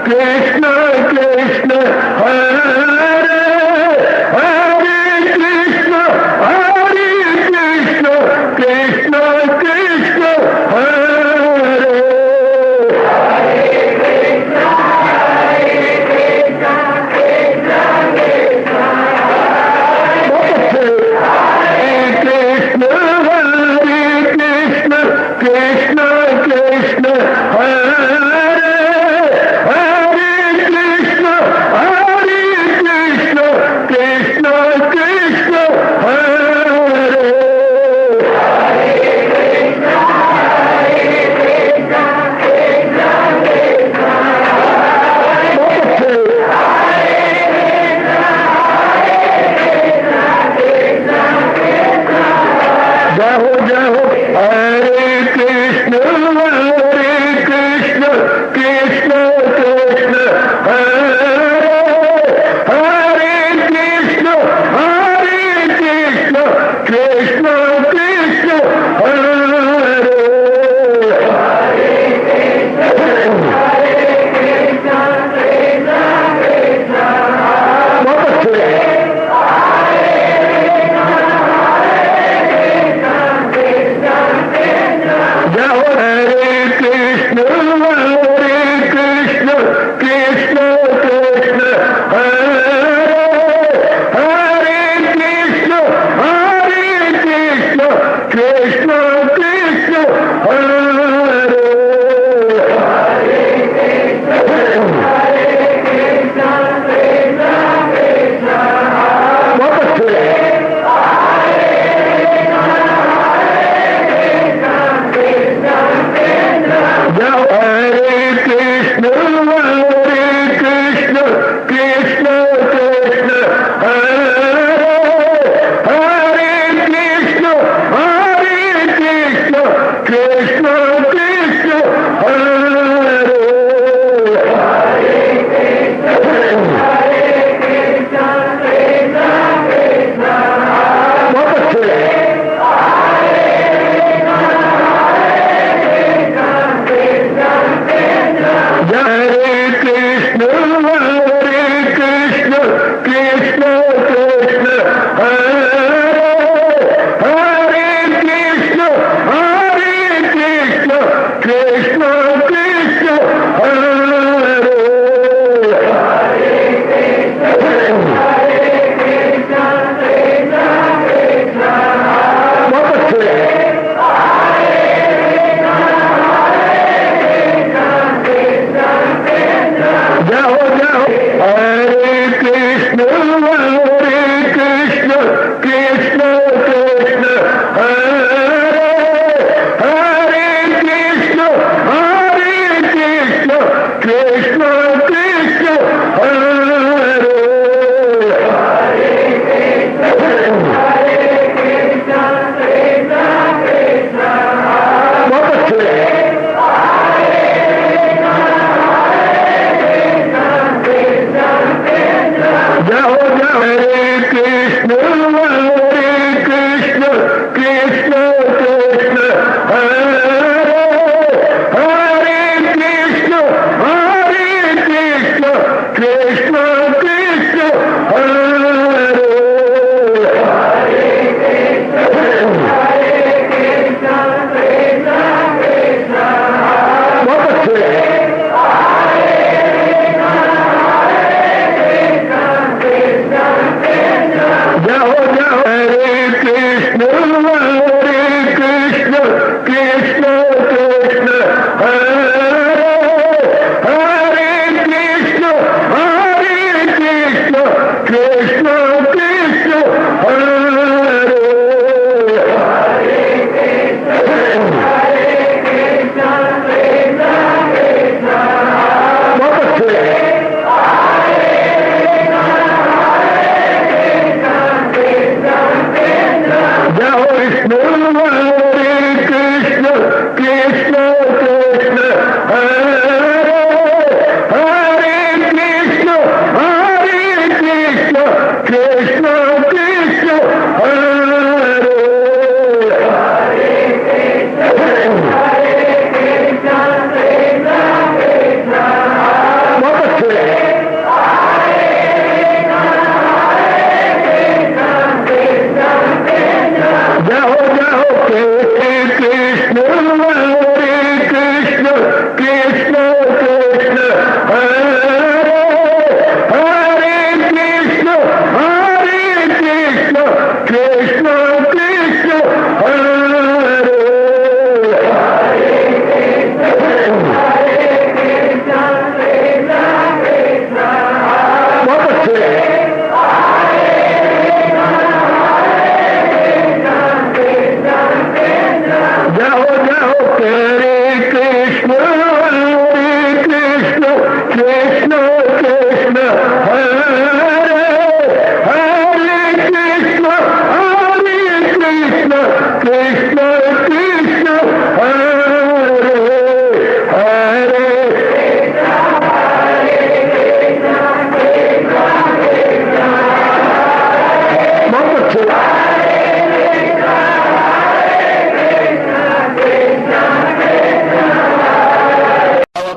Krishna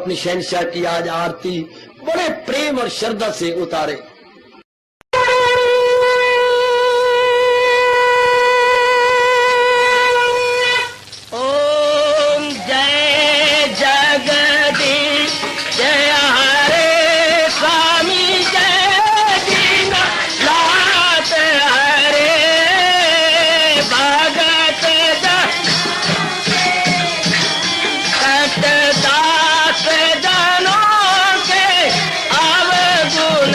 अपनी शहनशाह की आज आरती बड़े प्रेम और श्रद्धा से उतारे। ओम जय जगदीश जय हरे स्वामी जय दीनानाथ हरे भगत सतदास जनों के अवगुण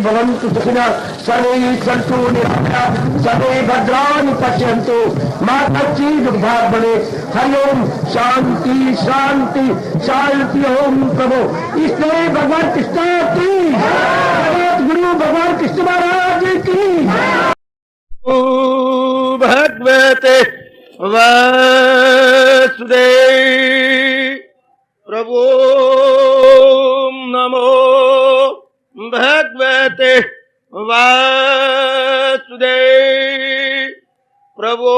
भवन्तु सुखिनः सर्वे सन्तु निरामयाः सर्वे भद्राणि पश्यन्तु मा कश्चित् दुर्भाग्यं भवेत्। हरि ओम शांति शांति शांति। ओम प्रभु इसलिए भगवान कृष्ण की जगत गुरु भगवान कृष्ण महाराज की भगवते वासुदेव प्रभु नमो भगवते वासुदेव प्रभु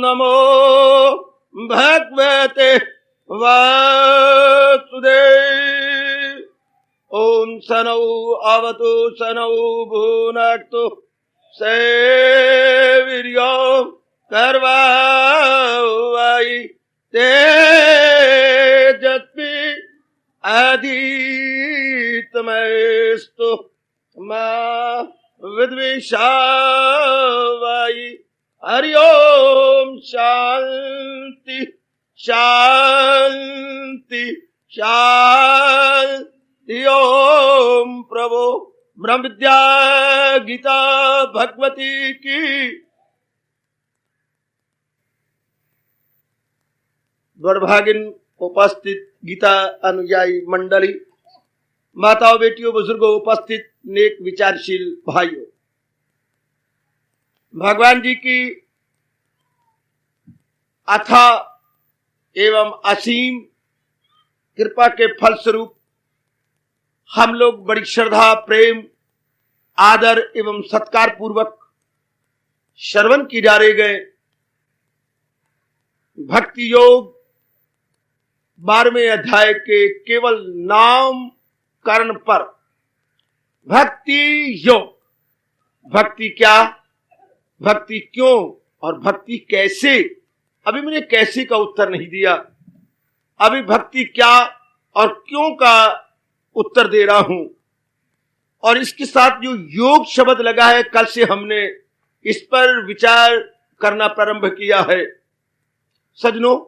नमो भगवते वासुदेव। ओम सनौ अवतु सनौ भुनक्तु सेवीर्यो कर्वावै तेजस्वी अधीतमस्तु मा विद्विषावै। हरि ओम शांति शांति शांति। ओम प्रभु ब्रह्म विद्या गीता भगवती की। दुर्भागिन उपस्थित गीता अनुयायी मंडली, माताओं बेटियों बुजुर्गों उपस्थित नेक विचारशील भाइयों, भगवान जी की अथा एवं असीम कृपा के फलस्वरूप हम लोग बड़ी श्रद्धा प्रेम आदर एवं सत्कार पूर्वक श्रवण की जा रहे गए भक्ति योग 12वें अध्याय के केवल नामकरण पर। भक्ति योग, भक्ति क्या, भक्ति क्यों और भक्ति कैसे। अभी मैंने कैसे का उत्तर नहीं दिया, अभी भक्ति क्या और क्यों का उत्तर दे रहा हूं। और इसके साथ जो योग शब्द लगा है, कल से हमने इस पर विचार करना प्रारंभ किया है। सजनों,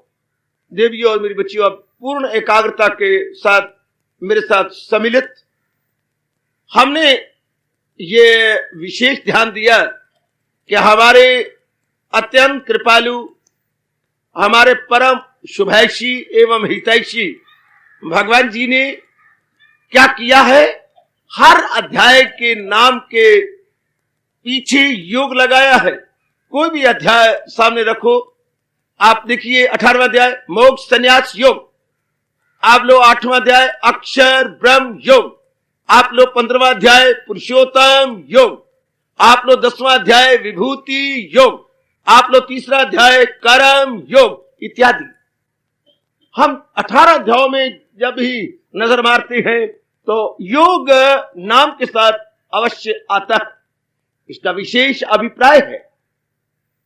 देवियों और मेरी बच्चियों, अब पूर्ण एकाग्रता के साथ मेरे साथ सम्मिलित हमने ये विशेष ध्यान दिया कि हमारे अत्यंत कृपालु, हमारे परम शुभैषी एवं हितैषी भगवान जी ने क्या किया है। हर अध्याय के नाम के पीछे योग लगाया है। कोई भी अध्याय सामने रखो, आप देखिए 18वां अध्याय मोक्ष संन्यास योग, आप लो 8वां अध्याय अक्षर ब्रह्म योग, आप लो 15वां अध्याय पुरुषोत्तम योग, आप लो 10वां अध्याय विभूति योग, आप लो 3रा अध्याय कर्म योग इत्यादि। हम 18 अध्यायों में जब भी नजर मारते हैं तो योग नाम के साथ अवश्य आता है। इसका विशेष अभिप्राय है।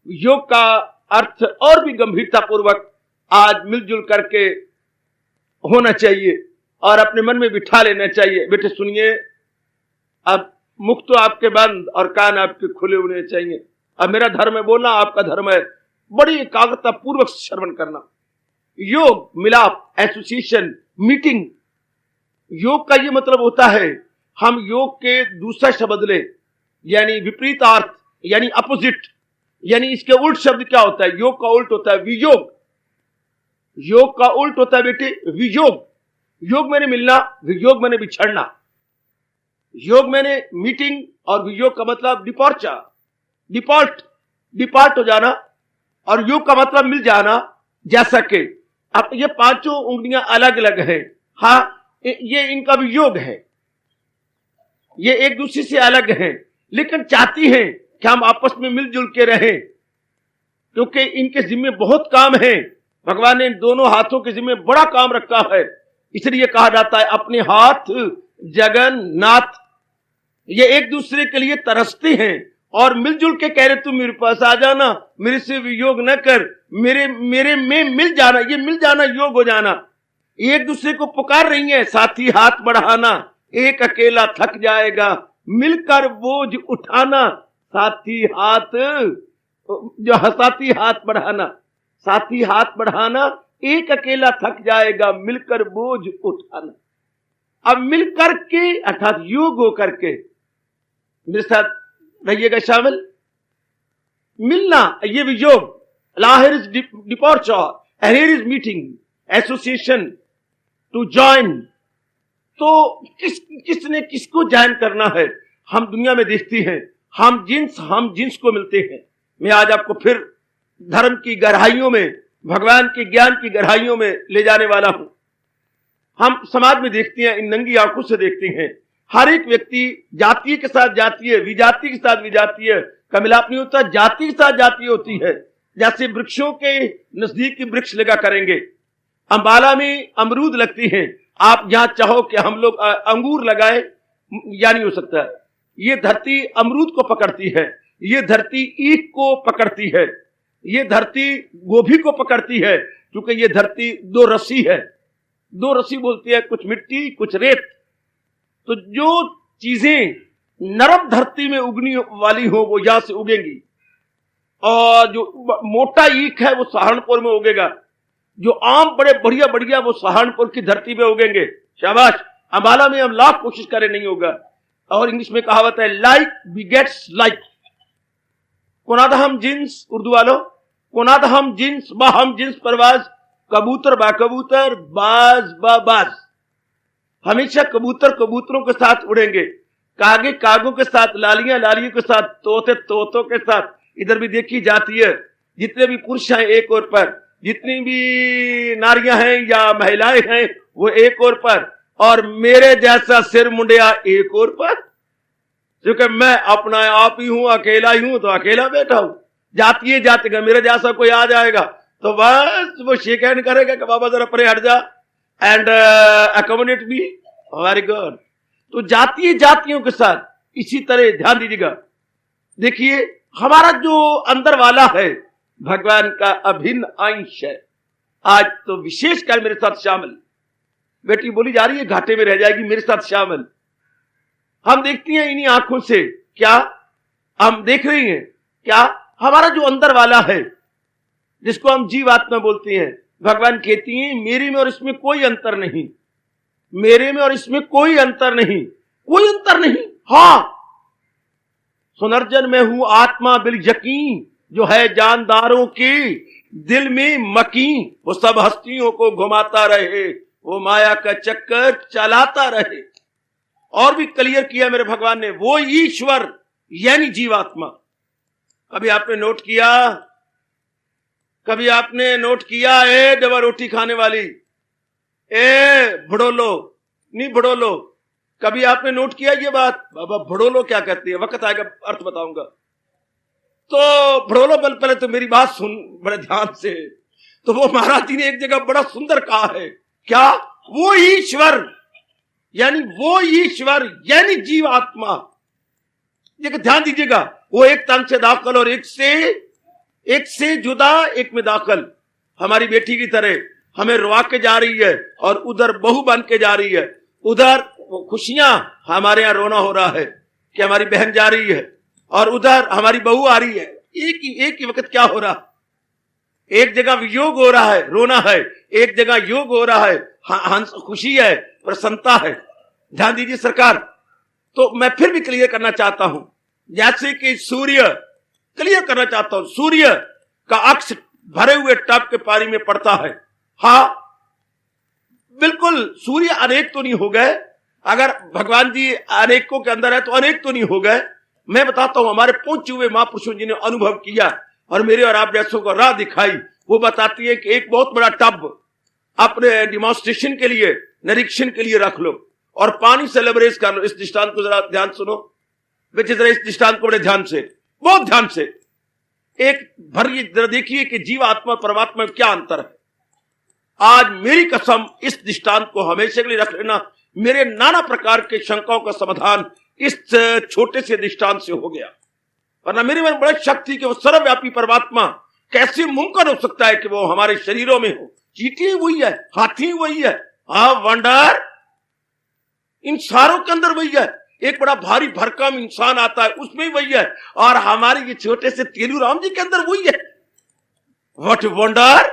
योग का अर्थ और भी गंभीरता पूर्वक आज मिलजुल करके होना चाहिए और अपने मन में बिठा लेना चाहिए। बेटे सुनिए, अब मुख तो आपके बंद और कान आपके खुले होने चाहिए। अब मेरा धर्म है बोलना, आपका धर्म है बड़ी एकाग्रता पूर्वक श्रवण करना। योग मिलाप, एसोसिएशन, मीटिंग। योग का ये मतलब होता है, हम योग के दूसरा शब्द ले यानी विपरीत अर्थ यानी अपोजिट, यानी इसके उल्ट शब्द क्या होता है। योग का उल्ट होता है वियोग। योग का उल्ट होता है बेटे वियोग। योग मैंने मिलना, वियोग मैंने बिछड़ना। योग मैंने मीटिंग और वियोग का मतलब डिपॉर्चर, डिपार्ट हो जाना। और योग का मतलब मिल जाना। जैसा कि अब ये पांचों उंगलियां अलग अलग हैं, हाँ ये इनका भी योग है, ये एक दूसरे से अलग हैं, लेकिन चाहती हैं कि हम आपस में मिलजुल के रहें, क्योंकि इनके जिम्मे बहुत काम है। भगवान ने दोनों हाथों के जिम्मे बड़ा काम रखा है, इसलिए कहा जाता है अपने हाथ जगन्नाथ। ये एक दूसरे के लिए तरसते हैं और मिलजुल के कह रहे तू मेरे पास आ जाना, मेरे से वियोग न कर, मेरे में मिल जाना। ये मिल जाना योग हो जाना। एक दूसरे को पुकार रही है, साथी हाथ बढ़ाना, एक अकेला थक जाएगा, मिलकर बोझ उठाना। साथी हाथ बढ़ाना, साथी हाथ बढ़ाना, एक अकेला थक जाएगा, मिलकर बोझ उठाना। अब मिलकर के अर्थात योग होकर के मेरे साथ रहिएगा शामिल। मिलना, ये भी योग। Here is departure, and here is meeting, association, to join। तो किसने किसको ज्वाइन करना है? हम दुनिया में देखते हैं हम जिन्स को मिलते हैं। मैं आज आपको फिर धर्म की गहराइयों में, भगवान के ज्ञान की गहराइयों में ले जाने वाला हूं। हम समाज में देखते हैं, इन नंगी आंखों से देखते हैं, हर एक व्यक्ति जातीय के साथ जातीय, विजातीय के साथ विजातीय का मिलाप नहीं होता, जाति के साथ जातीय होती है। जैसे वृक्षों के नजदीक वृक्ष लगा करेंगे, अंबाला में अमरूद लगती हैं, आप यहां चाहो कि हम लोग अंगूर लगाए, या नहीं हो सकता। ये धरती अमरूद को पकड़ती है, ये धरती ईख को पकड़ती है, ये धरती गोभी को पकड़ती है, क्योंकि ये धरती दो रस्सी है। दो रस्सी बोलती है, कुछ मिट्टी कुछ रेत। तो जो चीजें नरम धरती में उगने वाली हो वो यहां से उगेंगी, और जो मोटा ईख है वो सहारनपुर में उगेगा, जो आम बड़े बढ़िया बढ़िया वो सहारनपुर की धरती पे उगेंगे। शाबाश। अंबाला में हम लाख कोशिश करें नहीं होगा। और इंग्लिश में कहावत है, लाइक बिगेट्स लाइक। कोनादहम जिन्स, उर्दू वालों, कोनादहम जिन्स बा हम जिन्स परवाज, कबूतर बा कबूतर, बाज बा बाज। हमेशा कबूतर कबूतरों के साथ उड़ेंगे, कागे कागों के साथ, लालियां लालियों के साथ, तोते तोतों के साथ। इधर भी देखी जाती है, जितने भी पुरुष हैं एक ओर पर, जितनी भी नारियां हैं या महिलाएं हैं वो एक ओर पर, और मेरे जैसा सिर मुंडिया एक ओर पर, क्योंकि मैं अपना आप ही हूं, अकेला ही हूं, तो अकेला बैठा हूं। जातीय जातिगा, मेरे जैसा कोई आ जाएगा तो बस वो शेक हैंड करेगा कि बाबा जरा परे हट जा and accommodate me, very good. तो जातीय जातियों के साथ इसी तरह ध्यान दीजिएगा। देखिए, हमारा जो अंदर वाला है भगवान का अभिन्न अंश है। आज तो विशेषकर मेरे साथ शामिल, बेटी बोली जा रही है घाटे में रह जाएगी, मेरे साथ शामिल। हम देखते हैं इन्हीं आंखों से, क्या हम देख रही हैं? क्या हमारा जो अंदर वाला है, जिसको हम जीवात्मा बोलते हैं, भगवान कहती हैं मेरे में और इसमें कोई अंतर नहीं, मेरे में और इसमें कोई अंतर नहीं, कोई अंतर नहीं। हां, सुनर्जन में हूं आत्मा बिल यकीन, जो है जानदारों की दिल में मकीन, वो सब हस्तियों को घुमाता रहे, वो माया का चक्कर चलाता रहे। और भी क्लियर किया मेरे भगवान ने, वो ईश्वर यानी जीवात्मा। कभी आपने नोट किया, कभी आपने नोट किया, ए डबा रोटी खाने वाली, ए भड़ोलो, नहीं भड़ोलो, कभी आपने नोट किया ये बात? बाबा भड़ोलो क्या कहती है? वक्त आएगा अर्थ बताऊंगा। तो भड़ोलो, पहले तो मेरी बात सुन बड़े ध्यान से। तो वो महाराज जी ने एक जगह बड़ा सुंदर कहा है, क्या? वो ईश्वर यानी जीवात्मा। ये ध्यान दीजिएगा, वो एक तन से दाखिल और एक से जुदा, एक में दाखिल। हमारी बेटी की तरह हमें रुआ के जा रही है और उधर बहू बन के जा रही है। उधर खुशियां, हमारे यहां रोना हो रहा है कि हमारी बहन जा रही है, और उधर हमारी बहू आ रही है। एक ही वक्त क्या हो रहा? एक जगह योग हो रहा है, रोना है, एक जगह योग हो रहा है, हंस, खुशी है, प्रसन्नता है। ध्यान दीजिए सरकार। तो मैं फिर भी क्लियर करना चाहता हूं, जैसे कि सूर्य, क्लियर करना चाहता हूं, सूर्य का अक्ष भरे हुए टब के पानी में पड़ता है। हाँ बिल्कुल, सूर्य अनेक तो नहीं हो गए, अगर भगवान जी अनेकों के अंदर है तो अनेक तो नहीं हो गए। मैं बताता हूं, हमारे पहुंचे हुए महापुरुषों जिन्हें अनुभव किया और मेरे और आप जैसों को राह दिखाई, वो बताती है कि एक बहुत बड़ा टब अपने डिमॉन्स्ट्रेशन के लिए, निरीक्षण के लिए रख लो और पानी से लबरेज कर लो। इस दृष्टांत को जरा ध्यान सुनो, जरा इस दृष्टांत को बड़े ध्यान से, बहुत ध्यान से एक भर जरा देखिए कि जीव आत्मा परमात्मा में क्या अंतर है। आज मेरी कसम, इस दृष्टांत को हमेशा के लिए रख लेना। मेरे नाना प्रकार के शंकाओं का समाधान इस छोटे से दृष्टांत से हो गया। वरना मेरे मन बड़ी शक्ति कि वो सर्वव्यापी परमात्मा कैसे मुमकिन हो सकता है कि वो हमारे शरीरों में हो? चींटी वही है, हाथी वही है, हाँ वंडर इंसानों के अंदर वही है। एक बड़ा भारी भरकम इंसान आता है, उसमें वही है, और हमारे ये छोटे से तेलूराम जी के अंदर वही है। What wonder!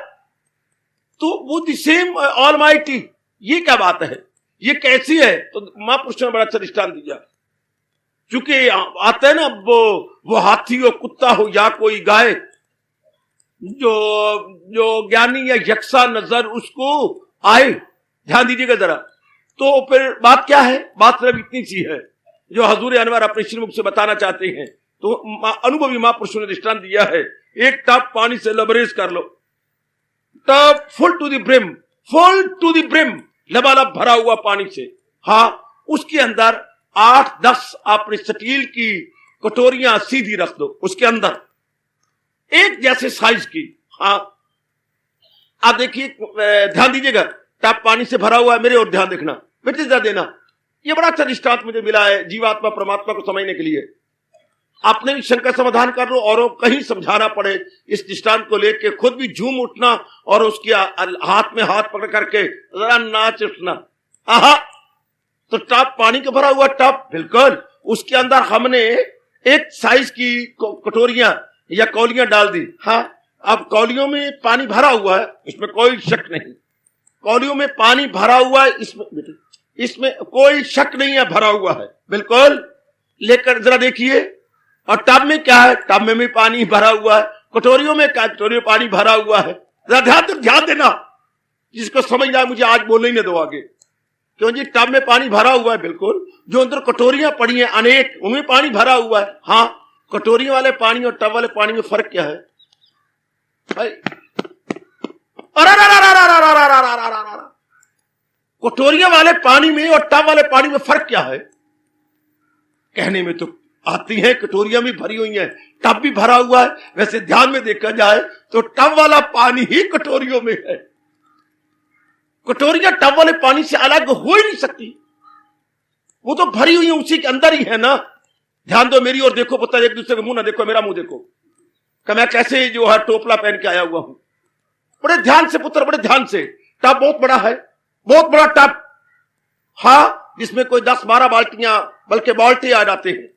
तो वो द सेम ऑलमाइटी, ये क्या बात है? ये कैसी है? तो महापुरुषों ने बड़ा अच्छा दृष्टांत दिया। क्योंकि आता है ना, वो हाथी हो, कुत्ता हो या कोई गाय, जो ज्ञानी या यक्षा नजर उसको आए, ध्यान दीजिएगा जरा, तो फिर बात क्या है? बात सिर्फ इतनी सी है जो हजूर अनवर अपने श्रीमुख से बताना चाहते हैं। तो अनुभवी महापुरुषों ने दृष्टांत दिया है, एक टब पानी से लबरेज कर लो, tub full to the brim, full to the brim, लबालब भरा हुआ पानी से, हाँ, उसके अंदर 8-10 आपने स्टील की कटोरियां सीधी रख दो, उसके अंदर एक जैसे साइज की, हाँ, आप देखिए, ध्यान दीजिएगा, टब पानी से भरा हुआ है, मेरे और ध्यान देखना, बेटे देना। ये बड़ा अच्छा दृष्टांत मुझे मिला है जीवात्मा परमात्मा को समझने के लिए। आपने भी शंका समाधान कर लो, औरों कहीं समझाना पड़े, इस दृष्टांत को लेके खुद भी झूम उठना और उसके हाथ में हाथ पकड़ करके जरा नाच उठना। आहा, तो टब पानी का भरा हुआ टब, बिल्कुल, उसके अंदर हमने एक साइज की कटोरियां या कौलियां डाल दी। हाँ, अब कौलियों में पानी भरा हुआ है, इसमें कोई शक नहीं, कौलियों में पानी भरा हुआ है, इसमें कोई शक नहीं है, भरा हुआ है, बिल्कुल। लेकर जरा देखिए, और टब में क्या है? टब में भी पानी भरा हुआ है, कटोरियों में क्या? कटोरियों में पानी भरा हुआ है। जरा ध्यान देना, जिसको समझना है मुझे आज बोलने ही नहीं दो आगे। क्यों जी? टब में पानी भरा हुआ है, बिल्कुल, जो अंदर कटोरियां पड़ी हैं अनेक, उनमें पानी भरा हुआ है। हाँ, कटोरियों वाले पानी और टब वाले पानी में फर्क क्या है भाई? कटोरियां वाले पानी में और टब वाले पानी में फर्क क्या है? कहने में तो आती है, कटोरियां भी भरी हुई हैं, टब भी भरा हुआ है, वैसे ध्यान में देखा जाए तो टब वाला पानी ही कटोरियों में है। कटोरियां टब वाले पानी से अलग हो ही नहीं सकती, वो तो भरी हुई है, उसी के अंदर ही है ना। ध्यान दो मेरी और देखो, पता है, एक दूसरे का मुंह ना देखो, मेरा मुंह देखो कि मैं कैसे जो है टोपला पहन के आया हुआ हूं। बड़े ध्यान से पुत्र, बड़े ध्यान से। टब बहुत बड़ा है, बहुत बड़ा टब, हाँ, जिसमें कोई 10-12 बाल्टियां, बल्कि बाल्टी आ जाते हैं।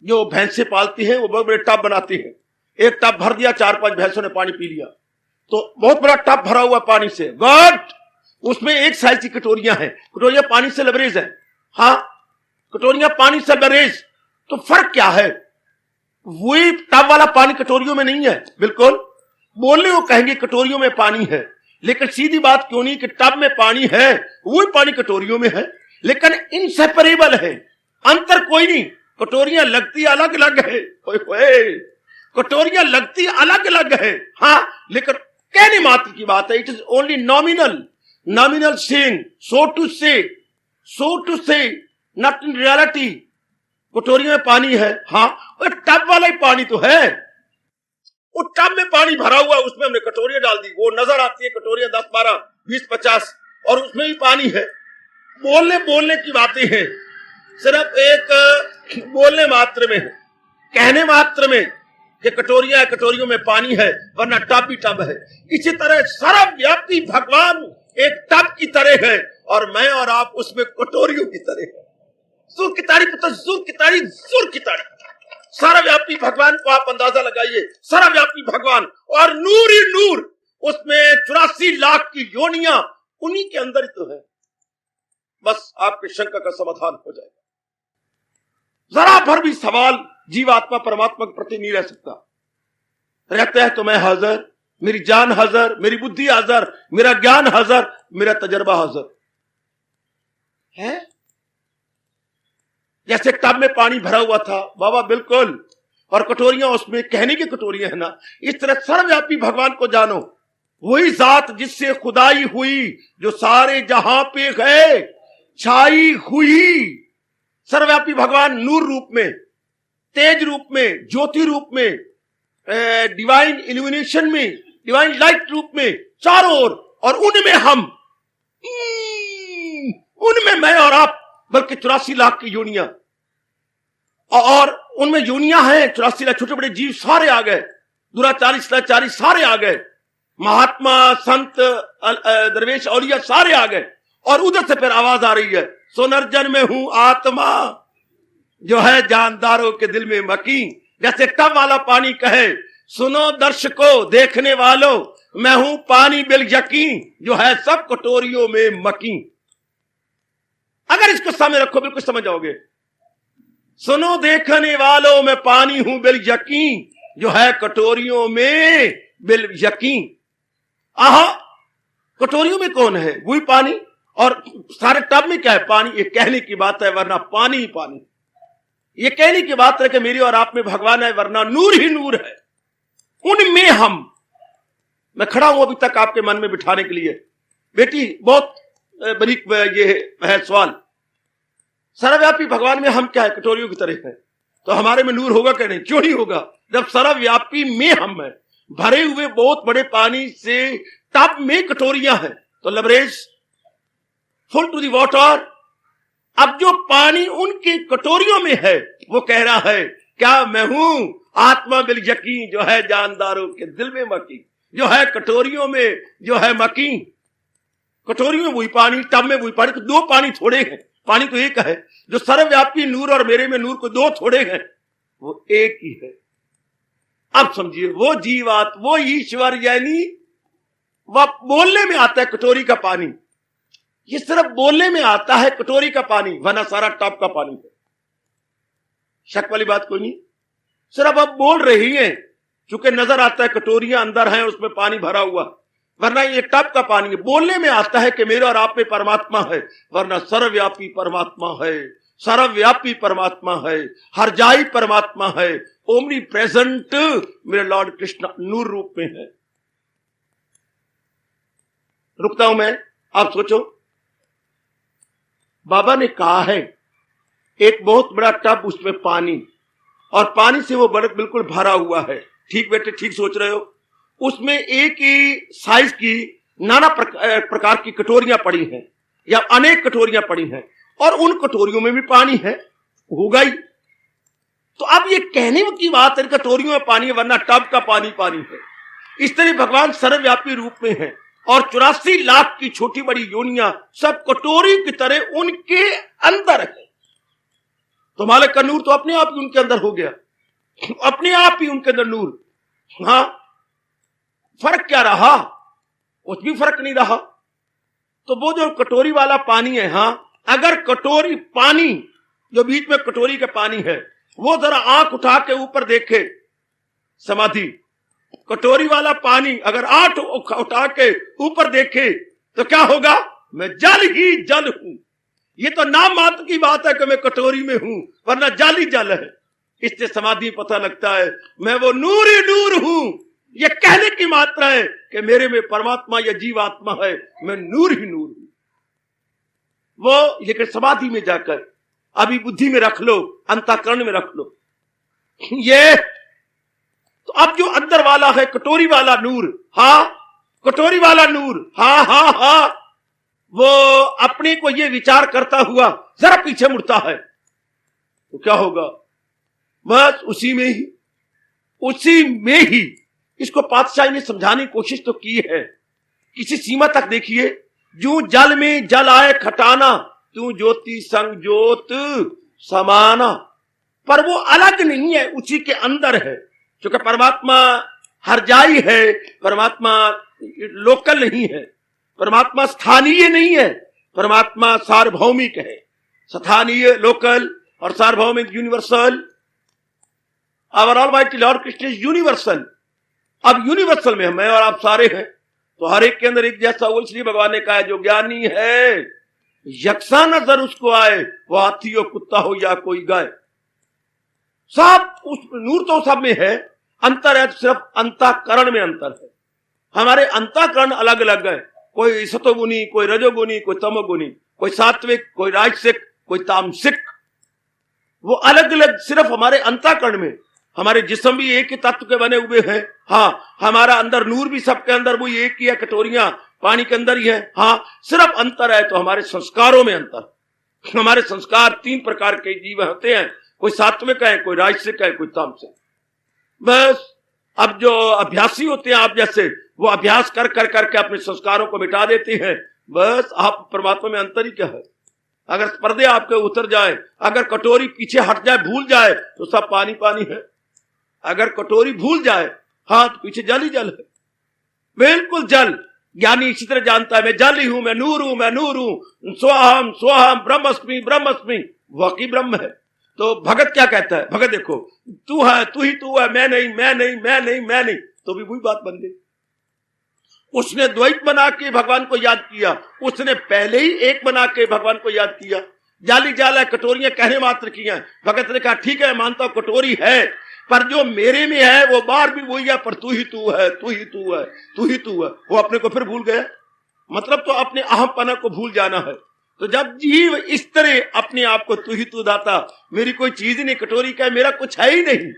जो भैंसे पालती हैं वो बहुत बड़े टब बनाती हैं। एक टब भर दिया, 4-5 भैंसों ने पानी पी लिया, तो बहुत बड़ा टब भरा हुआ पानी से, गुड। उसमें एक साइज की कटोरियां हैं, कटोरियां पानी से लबरेज है, हाँ, कटोरियां पानी से लबरेज। तो फर्क क्या है? वही टब वाला पानी कटोरियों में नहीं है, बिल्कुल। बोलने को कहेंगे कटोरियों में पानी है, लेकिन सीधी बात क्यों नहीं कि टब में पानी है, वही पानी कटोरियों में है, लेकिन इनसेपरेबल है, अंतर कोई नहीं। कटोरियां लगती अलग अलग है, कटोरियां लगती अलग अलग है, हाँ, लेकिन कहने मात्र की बात है। It is only nominal saying, so to say, not in reality. कटोरियों में पानी है, हाँ, और टब वाला ही पानी तो है। वो टब में पानी भरा हुआ, उसमें हमने कटोरियां डाल दी, वो नजर आती है कटोरियां 10, 12, 20, 50, और उसमें भी पानी है। बोलने की बातें हैं, सिर्फ एक बोलने मात्र में है, कहने मात्र में कि कटोरियां, कटोरियों में पानी है, वरना टब भी टब है। इसी तरह सर्वव्यापी भगवान एक टब की तरह है, और मैं और आप उसमें कटोरियों की तरह है। सुर की ताड़ी पुत्र, सुर की ताड़ी, सुर की ताड़ी। सर्वव्यापी भगवान को आप अंदाजा लगाइए, सर्वव्यापी भगवान, और नूर ही नूर, उसमें 84 लाख की योनियां उन्हीं के अंदर ही तो है। बस आपके शंका का समाधान हो जाएगा। जरा भर भी सवाल जीवात्मा परमात्मा के प्रति नहीं रह सकता। रहता है तो मैं हाजिर, मेरी जान हाजिर, मेरी बुद्धि हाजिर, मेरा ज्ञान हाजिर, मेरा तजर्बा हाजिर है। जैसे टब में पानी भरा हुआ था बाबा, बिल्कुल, और कटोरियां उसमें कहने की कटोरियां है ना। इस तरह सर्वव्यापी भगवान को जानो, वही जात जिससे खुदाई हुई, जो सारे जहां पे है छाई हुई। सर्वव्यापी भगवान नूर रूप में, तेज रूप में, ज्योति रूप में, डिवाइन इल्यूमिनेशन में, डिवाइन लाइट रूप में, चारों ओर, और उनमें हम, उनमें मैं और आप, बल्कि 84 लाख की योनियां, और उनमें योनियां हैं 84 लाख, छोटे बड़े जीव सारे आ गए, दुराचारी सारे आ गए, महात्मा संत दरवेश औलिया सारे आ गए। और उधर से फिर आवाज आ रही है, सोनर्जन में हूं आत्मा जो है जानदारों के दिल में मकी। जैसे टब वाला पानी कहे, सुनो दर्शकों, देखने वालों, मैं हूं पानी बिल यकीन, जो है सब कटोरियों में मकी। अगर इसको सामने रखो बिल्कुल समझ जाओगे। सुनो देखने वालों, मैं पानी हूं बिल यकीन, जो है कटोरियों में बिल यकीन। आहा, कटोरियों में कौन है? वही पानी। और सारे टब में क्या है? पानी। ये कहने की बात है, वरना पानी ही पानी। ये कहने की बात है कि मेरी और आप में भगवान है, वरना नूर ही नूर है। उनमें मैं खड़ा हूं अभी तक आपके मन में बिठाने के लिए। बेटी, बहुत बरीक ये है सवाल। सर्वव्यापी भगवान में हम क्या है? कटोरियों की तरह है। तो हमारे में नूर होगा क्या? नहीं। क्यों नहीं होगा? जब सर्वव्यापी में हम है, भरे हुए बहुत बड़े पानी से टब में कटोरियां हैं, तो लबरेज फुल टू दी वाटर। अब जो पानी उनकी कटोरियों में है, वो कह रहा है क्या? मैं हूं आत्मा बिल यकीन, जो है जानदारों के दिल में मकी, जो है कटोरियों में जो है मकी। कटोरियों में वही पानी, टब में वही पानी। तो दो पानी थोड़े हैं, पानी तो एक है। जो सर्वव्यापी नूर और मेरे में नूर को दो थोड़े हैं, वो एक ही है। अब समझिए, वो जीवात, वो ईश्वर, यानी वह बोलने में आता है कटोरी का पानी। ये सिर्फ बोलने में आता है कटोरी का पानी, वरना सारा टब का पानी है। शक वाली बात कोई नहीं। सिर्फ अब बोल रही है, चूंकि नजर आता है कटोरियां अंदर हैं, उसमें पानी भरा हुआ, वरना ये टब का पानी है। बोलने में आता है कि मेरे और आप में परमात्मा है, वरना सर्वव्यापी परमात्मा है। सर्वव्यापी परमात्मा है, हर जाई परमात्मा है, ओमनी प्रेजेंट मेरे लॉर्ड कृष्ण नूर रूप में है। रुकता हूं मैं, आप सोचो। बाबा ने कहा है एक बहुत बड़ा टब, उसमें पानी, और पानी से वो बर्फ बिल्कुल भरा हुआ है। ठीक बेटे, ठीक सोच रहे हो। उसमें एक ही साइज की नाना प्रकार की कटोरियां पड़ी हैं, या अनेक कटोरियां पड़ी हैं, और उन कटोरियों में भी पानी है, होगा ही। तो अब ये कहने की बात है, कटोरियों में पानी है, वरना टब का पानी पानी है। इस तरह भगवान सर्वव्यापी रूप में है, और 84 लाख की छोटी बड़ी योनियां सब कटोरी की तरह उनके अंदर है। तो मालिक का नूर तो अपने आप ही उनके अंदर हो गया, अपने आप ही उनके अंदर नूर। हाँ, फर्क क्या रहा? कुछ भी फर्क नहीं रहा। तो वो जो कटोरी वाला पानी है, हाँ, अगर कटोरी पानी जो बीच में कटोरी का पानी है, वो जरा आंख उठा के ऊपर देखे, समाधि, कटोरी वाला पानी अगर आंख उठा के ऊपर देखे तो क्या होगा? मैं जल ही जल हूं। ये तो नाम मात्र की बात है कि मैं कटोरी में हूं, वरना जल ही जल है। इससे समाधि पता लगता है मैं वो नूर ही नूर हूं। ये कहने की मात्रा है कि मेरे में परमात्मा या जीवात्मा है, मैं नूर ही नूर हूं। वो लेकिन समाधि में जाकर अभी बुद्धि में रख लो, अंतःकरण में रख लो। ये तो अब जो अंदर वाला है कटोरी वाला नूर, हाँ, कटोरी वाला नूर, हाँ हाँ हाँ, वो अपने को ये विचार करता हुआ जरा पीछे मुड़ता है, तो क्या होगा? बस उसी में ही इसको पातशाही ने समझाने की कोशिश तो की है, किसी सीमा तक। देखिए, जो जल में जल आए खटाना, तू ज्योति संग ज्योत समाना। पर वो अलग नहीं है, उसी के अंदर है। क्योंकि परमात्मा हर जाई है, परमात्मा लोकल नहीं है, परमात्मा स्थानीय नहीं है, परमात्मा सार्वभौमिक है। स्थानीय, लोकल और सार्वभौमिक, universal. Our almighty lord Krishna is universal. अब यूनिवर्सल में मैं और आप सारे हैं, तो हर एक के अंदर एक जैसा हो। इसलिए भगवान ने कहा जो ज्ञानी है यक्षा नजर उसको आए, वो हाथी हो, कुत्ता हो या कोई गाय, सब उस नूर तो सब में है। अंतर है तो सिर्फ अंतःकरण में अंतर है। हमारे अंतःकरण अलग अलग है, कोई सतोगुनी, कोई रजोगुनी, कोई तमोगुनी, कोई सात्विक, कोई राजसिक, कोई तामसिक। वो अलग अलग सिर्फ हमारे अंतःकरण में। हमारे जिस्म भी एक ही तत्व के बने हुए हैं, हाँ, हमारा अंदर नूर भी सबके अंदर वो एक ही है, कटोरियां पानी के अंदर ही है, हाँ। सिर्फ अंतर है तो हमारे संस्कारों में अंतर। हमारे संस्कार 3 प्रकार के जीव होते हैं, कोई सात्विक है, कोई राजसिक है, कोई तामसिक। बस अब जो अभ्यासी होते हैं आप जैसे, वो अभ्यास कर कर करके अपने संस्कारों को मिटा देते हैं। बस आप परमात्मा में अंतर ही क्या है? अगर पर्दे आपके उतर जाए, अगर कटोरी पीछे हट जाए, भूल जाए, तो सब पानी पानी है। अगर कटोरी भूल जाए, हाँ, तो पीछे जल ही जल है, बिल्कुल जल। ज्ञानी इसी तरह जानता है मैं जल ही हूं, मैं नूर हूं, मैं नूर हूं, स्वाहम स्वाहम ब्रह्मस्मि ब्रह्मस्मि, वाकई ब्रह्म है। तो भगत क्या कहता है? भगत देखो, तू है, तू ही तू है, मैं नहीं मैं नहीं मैं नहीं मैं नहीं, तो भी वही बात बन गई। उसने द्वैत बना के भगवान को याद किया, उसने पहले ही एक बना के भगवान को याद किया। जाली जाला कटोरियां कहने मात्र की हैं। भगत ने कहा ठीक है मानता हूं कटोरी है, पर जो मेरे में है वो बार भी वही है, पर तू ही तू है, तू ही तू है, तू ही तू है। वो अपने को फिर भूल गया। मतलब तो अपने अहमपना को भूल जाना है। तो जब जीव इस तरह अपने आप को तू ही तू दाता, मेरी कोई चीज नहीं, कटोरी का है, मेरा कुछ है ही नहीं,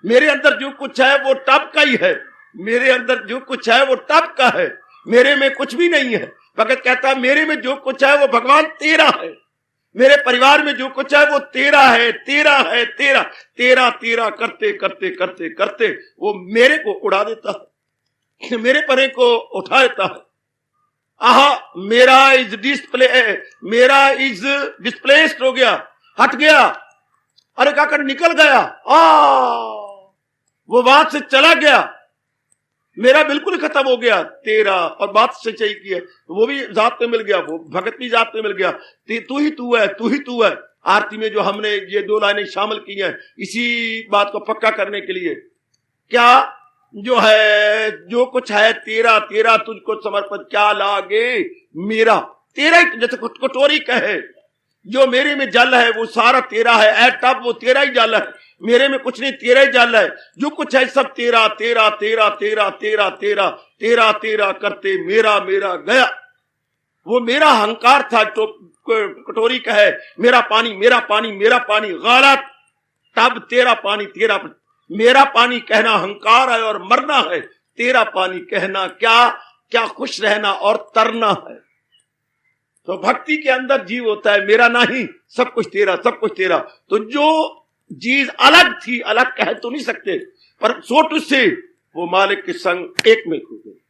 मेरे अंदर जो कुछ है वो टब का ही है, मेरे अंदर जो कुछ है वो टब का है, मेरे में कुछ भी नहीं है। भगत कहता है मेरे में जो कुछ है वो भगवान तेरा है, मेरे परिवार में जो कुछ है वो तेरा है, तेरा है, तेरा तेरा तेरा करते करते करते करते वो मेरे को उड़ा देता है, मेरे परे को उठा देता है। आहा मेरा इज डिस्प्ले, मेरा इज डिस्प्लेस्ड हो गया, हट गया, अरे क्या कर निकल गया, वो वहां से चला गया, मेरा बिल्कुल खत्म हो गया। तेरा और बात सच्चाई की है, वो भी जात में मिल गया, वो भगत भी जात में मिल गया। तू ही तू है, तू ही तू है। आरती में जो हमने ये 2 लाइनें शामिल की हैं इसी बात को पक्का करने के लिए, क्या जो है जो कुछ है तेरा, तेरा तुझको समर्पित क्या लागे मेरा, तेरा ही, जैसे कटोरी कहे जो मेरे में जल है वो सारा तेरा है, ए टब वो तेरा ही जल है, मेरे में कुछ नहीं, तेरा ही जल है, जो कुछ है सब तेरा तेरा तेरा तेरा तेरा तेरा तेरा तेरा करते मेरा मेरा गया। वो मेरा अहंकार था, तो कटोरी कहे मेरा पानी मेरा पानी मेरा पानी, गलत। टब तेरा पानी तेरा, मेरा पानी कहना अहंकार है और मरना है, तेरा पानी कहना क्या क्या खुश रहना और तरना है। तो भक्ति के अंदर जीव होता है मेरा नहीं, सब कुछ तेरा, सब कुछ तेरा। तो जो चीज अलग थी, अलग कह तो नहीं सकते, पर सोट से वो मालिक के संग एक में खो गई।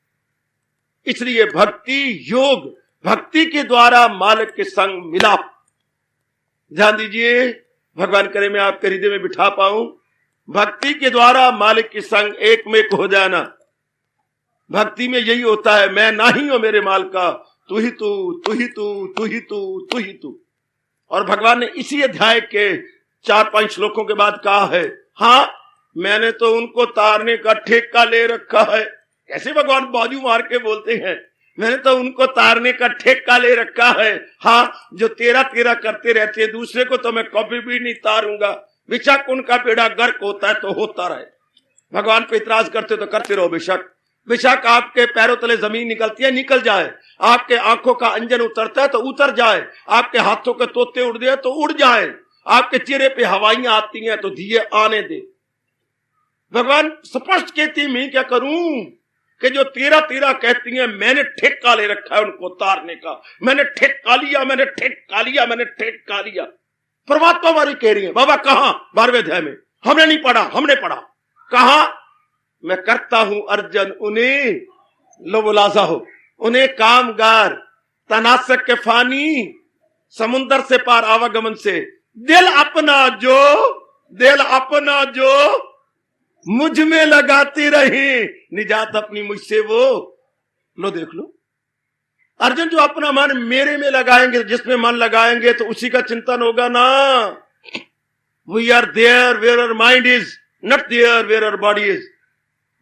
इसलिए भक्ति योग, भक्ति के द्वारा मालिक के संग मिलाप। ध्यान दीजिए, भगवान करे मैं आपके हृदय में बिठा पाऊं, भक्ति के द्वारा मालिक के संग एक में हो जाना। भक्ति में यही होता है, मैं नहीं हूं मेरे माल का, तू ही तू, तू ही तू, तू ही तू, तू ही तू। और भगवान ने इसी अध्याय के 4-5 श्लोकों के बाद कहा है, हाँ मैंने तो उनको तारने का ठेका ले रखा है। कैसे भगवान बाजू मार के बोलते हैं, मैंने तो उनको तारने का ठेका ले रखा है। हाँ जो तेरा तेरा करते रहते हैं, दूसरे को तो मैं कभी भी नहीं तारूंगा, बेशक उनका बेड़ा गर्क होता है तो होता रहे। भगवान पे इतराज करते तो करते रहो, बेशक बेशक आपके पैरों तले जमीन निकलती है निकल जाए, आपके आंखों का अंजन उतरता है तो उतर जाए, आपके हाथों के तोते उड़ जाए तो उड़ जाए, आपके चेहरे पे हवाइयां आती हैं तो दिए आने दे। भगवान स्पष्ट कहती मैं क्या करूं कि जो तेरा तेरा कहती हैं, मैंने ठेका ले रखा है उनको तारने का, मैंने ठेका लिया, मैंने ठेका लिया, मैंने ठेका लिया। परमात्मा वाली कह रही है, बाबा कहां? 12वें अध्याय में हमने नहीं पढ़ा, हमने पढ़ा, कहा मैं करता हूं अर्जन उन्हें लोबलाजा हो, उन्हें कामगार तनासक के फानी समुंदर से पार आवागमन से, दिल अपना जो मुझ में लगाते रहे, निजात अपनी मुझसे वो लो। देख लो अर्जुन, जो अपना मन मेरे में लगाएंगे, जिसमें मन लगाएंगे तो उसी का चिंतन होगा ना। We are there where our mind is, not there where our body is.